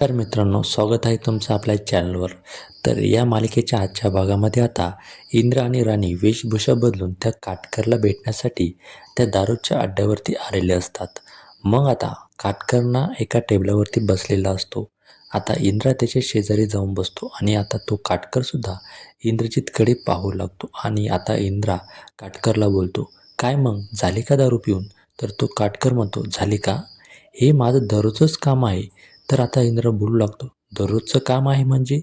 तर मित्रांनो, स्वागत आहे तुमचं आपल्या चॅनलवर. तर या मालिकेच्या आजच्या भागामध्ये आता इंद्र आणि राणी वेशभूषा बदलून त्या काटकरला भेटण्यासाठी त्या दारूच्या अड्ड्यावरती आलेले असतात. मग आता काटकरना एका टेबलावरती बसलेला असतो. आता इंद्रा त्याच्या शेजारी जाऊन बसतो आणि आता तो काटकरसुद्धा इंद्रजितकडे पाहू लागतो आणि आता इंद्रा काटकरला बोलतो, "काय मग झाली का दारू पिऊन?" तर तो काटकर म्हणतो, "झाली का? हे माझं दररोजच काम आहे." तर आता इंद्र बोलू लागतो, "दररोजचं काम आहे म्हणजे?"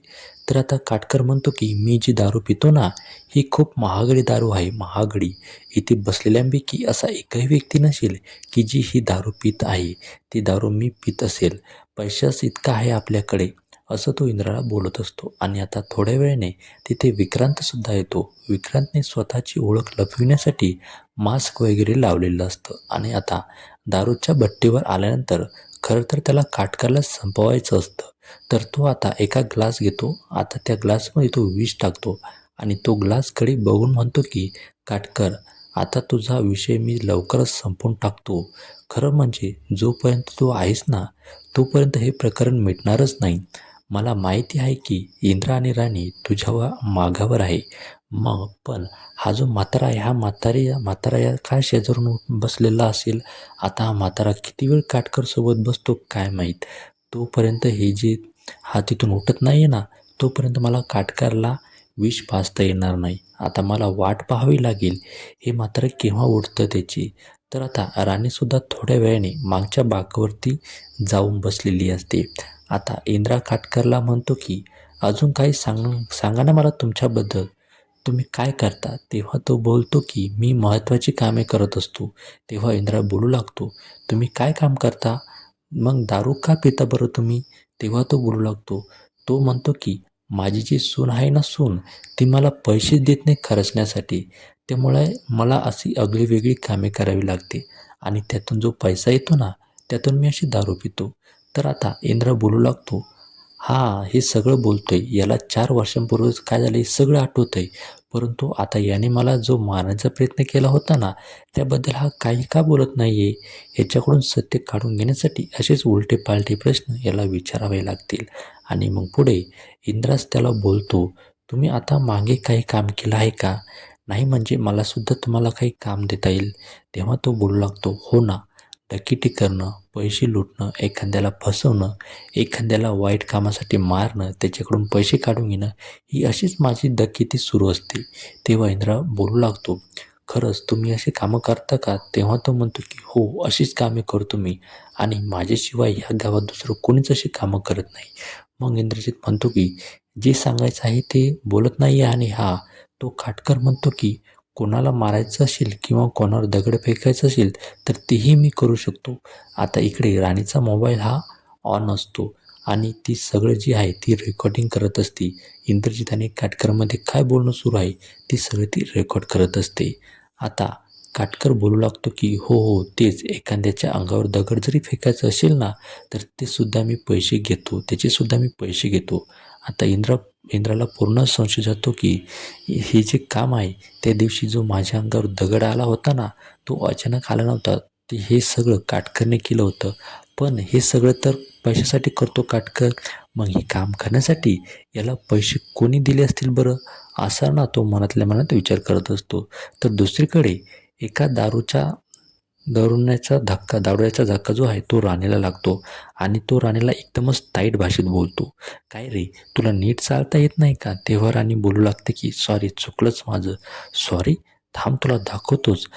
तर आता काटकर म्हणतो, की "मी जी दारू पितो ना, ही खूप महागडी दारू आहे, महागडी. इथे बसलेल्यांपैकी असा एकही व्यक्ती नसेल, की जी ही दारू पीत आहे. ती दारू मी पीत असेल. पैसाच इतका आहे आपल्याकडे." असं तो इंद्राला बोलत असतो आणि आता थोड्या वेळाने तिथे विक्रांतसुद्धा येतो. विक्रांतने स्वतःची ओळख लपविण्यासाठी मास्क वगैरे लावलेलं असतं आणि आता दारूच्या भट्टीवर आल्यानंतर खरं तर त्याला काटकरला संपवायचं असतं. तर तो आता एका ग्लास घेतो. आता त्या ग्लासमध्ये तो विष टाकतो आणि तो ग्लासकडे बघून म्हणतो, की "काटकर, आता तुझा विषय मी लवकरच संपवून टाकतो. खरं म्हणजे जोपर्यंत तू आहेस ना, तोपर्यंत हे प्रकरण मिटणारच नाही. मला माहिती आहे की इंद्र आणि राणी तुझ्या मागावर आहे. मग पण हा जो म्हातारा आहे, हा म्हातारा या काय शेजारून बसलेला असेल. आता हा म्हातारा किती वेळ काटकरसोबत बसतो काय माहीत. तोपर्यंत हे जे हा तिथून उठत नाही आहे ना, तोपर्यंत मला काटकरला विष पाजता येणार नाही. आता मला वाट पाहावी लागेल, हे म्हातारं केव्हा उठतं त्याची." तर आता राणीसुद्धा थोड्या वेळाने मागच्या बाकावरती जाऊन बसलेली असते. आता इंद्रा काटकरला म्हणतो, की "अजून काही सांगा ना मला तुमच्याबद्दल. तुम्ही काय करता?" तेव्हा तो बोलतो, की "मी महत्त्वाची कामे करत असतो." तेव्हा इंद्रा बोलू लागतो, "तुम्ही काय काम करता? मग दारू का पिता बरं तुम्ही?" तेव्हा तो बोलू लागतो. तो म्हणतो, की "माझी जी सून आहे ना सून, ती मला पैसे देत नाही खर्चण्यासाठी. त्यामुळे मला अशी आगळी-वेगळी कामे करावी लागते आणि त्यातून जो पैसा येतो ना, त्यातून मी अशी दारू पितो." तर आता इंद्र बोलू लागतो, "हां, हे सगळं बोलतोय. याला 4 वर्षांपूर्वीच काय झालं हे सगळं आठवतंय. परंतु आता याने मला जो मारण्याचा प्रयत्न केला होता ना, त्याबद्दल हा काही का बोलत नाही आहे? याच्याकडून सत्य काढून घेण्यासाठी असेच उलटे-पालटे प्रश्न याला विचारावे लागतील." आणि मग पुढे इंद्राच त्याला बोलतो, "तुम्ही आता मागे काही काम केलं आहे का? नाही म्हणजे मलासुद्धा तुम्हाला काही काम देता येईल." तेव्हा तो बोलू लागतो, "हो ना, डकेती करणं, पैसे लुटणं, एखाद्याला फसवणं, एखाद्याला वाईट कामासाठी मारणं, त्याच्याकडून पैसे काढून घेणं, ही अशीच माझी डकेती सुरू असते." तेव्हा इंद्रा बोलू लागतो, "खरंच तुम्ही अशी कामं करता का?" तेव्हा तो म्हणतो, की "हो, अशीच कामे करतो मी आणि माझ्याशिवाय ह्या गावात दुसरं कोणीच अशी कामं करत नाही." मग इंद्रजित म्हणतो, की "जे सांगायचं आहे ते बोलत नाही आहे." आणि हा तो काटकर म्हणतो, की "कोणाला मारायचं असेल किंवा कोणावर दगड फेकायचं असेल तर तेही मी करू शकतो." आता इकडे राणीचा मोबाईल हा ऑन असतो आणि ती सगळं जी आहे ती रेकॉर्डिंग करत असते. इंद्रजित आणि काटकरमध्ये काय बोलणं सुरू आहे ती सगळी ती रेकॉर्ड करत असते. आता काटकर बोलू लागतो, की "हो, हो, तेच. एखाद्याच्या अंगावर दगड जरी फेकायचं असेल ना, तर ते सुद्धा मी पैसे घेतो. त्याचेसुद्धा मी पैसे घेतो." आता इंद्राला पूर्ण संशय जातो, की हे जे काम आहे, त्या दिवशी जो माझ्या अंगावर दगड आला होता ना, तो अचानक आला नव्हता. ते हे सगळं काटकरने केलं होतं. पण हे सगळं तर पैशासाठी करतो काटकर. मग हे काम करण्यासाठी याला पैसे कोणी दिले असतील बरं? असा ना तो मनातल्या मनात विचार करत असतो. तर दुसरीकडे एका दारूचा धक्का जो आहे तो राणीला लागतो आणि तो राणीला एकदमच ताईट भाषेत बोलतो, "काय रे, तुला नीट चालता येत नाही का?" तेव्हा राणी बोलू लागते, की "सॉरी, चुकलंच माझं." "सॉरी? थांब तुला दाखवतोच.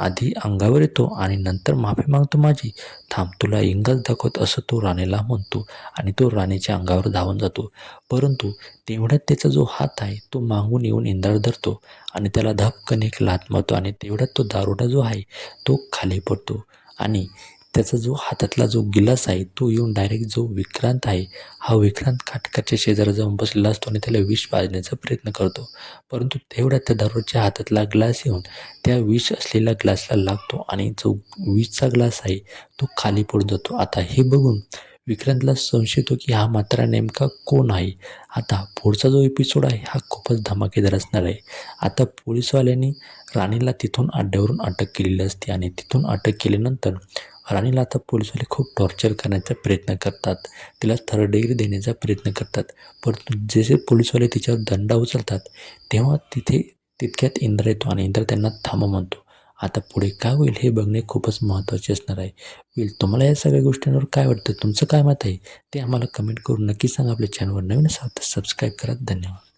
आधी अंगावर येतो आणि नंतर माफी मागतो माझी. थांब तुला इंगज दाखवत." असं तो राणीला म्हणतो आणि तो राणीच्या अंगावर धावून जातो. परंतु तेवढ्यात त्याचा जो हात आहे तो मागून येऊन इंद्राला धरतो आणि त्याला धपकन एक लाथ मारतो आणि तेवढ्यात तो दारोडा जो आहे तो खाली पडतो आणि त्याचा जो हातातला जो गिलास आहे तो येऊन डायरेक्ट जो विक्रांत आहे, हा विक्रांत काटकरच्या शेजारी जाऊन बसलेला असतो आणि त्याला विष पाजण्याचा प्रयत्न करतो. परंतु तेवढ्यात त्या दारूच्या हातातला ग्लास येऊन त्या विष असलेल्या ग्लासला लागतो आणि जो विषचा ग्लास आहे तो खाली पडून जातो. आता हे बघून विक्रांतला संशय येतो, की हा म्हातारा नेमका कोण आहे? आता पुढचा जो एपिसोड आहे हा खूपच धमाकेदार असणार आहे. आता पोलिसवाल्यांनी राणीला तिथून अड्ड्यावरून अटक केलेली असते आणि तिथून अटक केल्यानंतर राणीला आता पोलिसवाले खूप टॉर्चर करण्याचा प्रयत्न करतात, तिला थर्ड डिग्री देण्याचा प्रयत्न करतात. परंतु जसे पोलिसवाले तिच्यावर दंडा उचलतात तेव्हा तिथे तितक्यात इंद्र येतो आणि इंद्र त्यांना थांबा म्हणतो. आता पुढे काय होईल हे बघणे खूपच महत्त्वाचे असणार आहे. तुम्हाला या सगळ्या गोष्टींवर काय वाटतं, तुमचं काय मत आहे ते आम्हाला कमेंट करून नक्की सांगा. आपल्या चॅनलवर नवीन असाल तर सबस्क्राईब करा. धन्यवाद.